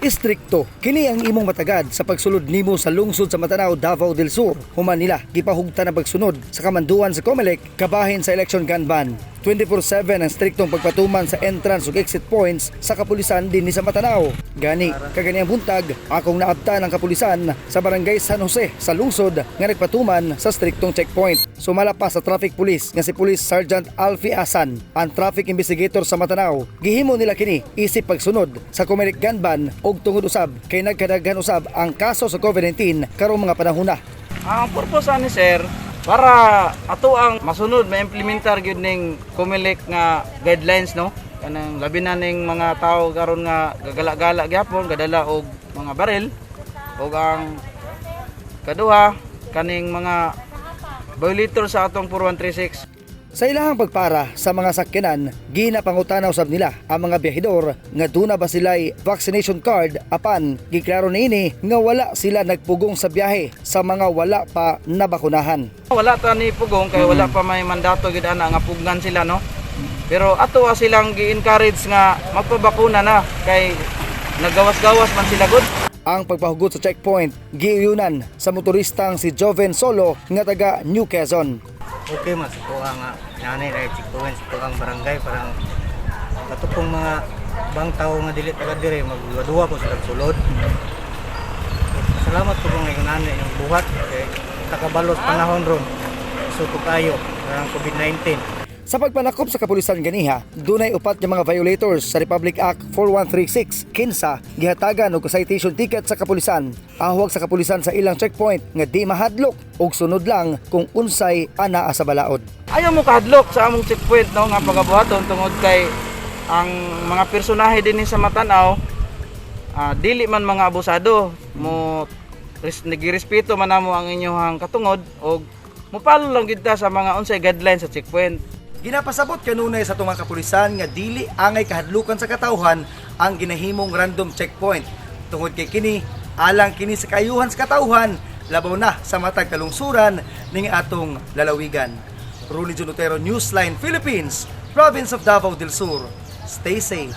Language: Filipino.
Istrikto kini ang imong matagad sa pagsulod nimo sa lungsod sa Matanao, Davao del Sur. Human nila gipahugta na pagsunod sa kamanduan sa COMELEC kabahin sa election gun ban. 24/7 ang striktong pagpatuman sa entrance ug exit points sa kapulisan dinhi sa Matanao. Gani kaganiang buntag akong naabtan ang kapulisan sa barangay San Jose sa lungsod nga nagpatuman sa striktong checkpoint. Sumala pa sa traffic police nga si Police Sergeant Alfie Asan, ang traffic investigator sa Matanao. Gihimo nila kini isip pagsunod sa COMELEC gun ban ug tungod usab kay nagkadaghan usab ang kaso sa COVID-19 karong mga panahon na. Ang purpose ani sir para ato ang masunod ma-implementar gyud ning COMELEC nga guidelines no, kanang labi na ning mga tao karon nga gagala-gala gyapon gadala og mga baril ug ang kaduha kaning mga violator sa atong 4136. Sa ilahang pagpara sa mga sakyanan, ginapangutanaw sab nila ang mga biyahedor nga duna ba sila'y vaccination card apan giklaro niini nga wala sila nagpugong sa biyahe sa mga wala pa nabakunahan. Wala ta ni pugong kay wala pa may mandato gid ana nga pugnan sila no. Pero ato silang gi-encourage nga magpabakuna na kay nagawas-gawas man sila gud. Ang pagpahugot sa checkpoint giuyunan sa motoristang si Joven Solo nga taga New Quezon. Okay mas ito ang nanay na checkpoint ito ang barangay parang katupong mga bang tao nga dili taga dire magduwa ko sila sulod. Salamat po kung nanay yung buhat kay takabalos panahon ron so kayo parang COVID-19. Sa pagpanakop sa kapulisan ganiha, dunay upat nga mga violators sa Republic Act 4136 kinsa gihatagan og citation ticket sa kapulisan. Ahwag sa kapulisan sa ilang checkpoint nga di mahadlok og sunod lang kung unsay anaa sa balaod. Ayaw mo kahadlok sa among checkpoint no nga pagabuhaton tungod kay ang mga personahe dinhi sa Matanao dili man mga abusado mo nagirespeto man namo ang inyong katungod og mopalo lang gid ta sa mga unsay guidelines sa checkpoint. Ginapasabot kanunay sa tunga kapulisan nga dili angay kahadlukan sa katawhan ang ginahimong random checkpoint. Tungod kay kini, alang kini sa kayuhan sa katawhan, labaw na sa matag kalungsuran ning atong lalawigan. Ronnie Junotero, Newsline Philippines, Province of Davao del Sur. Stay safe.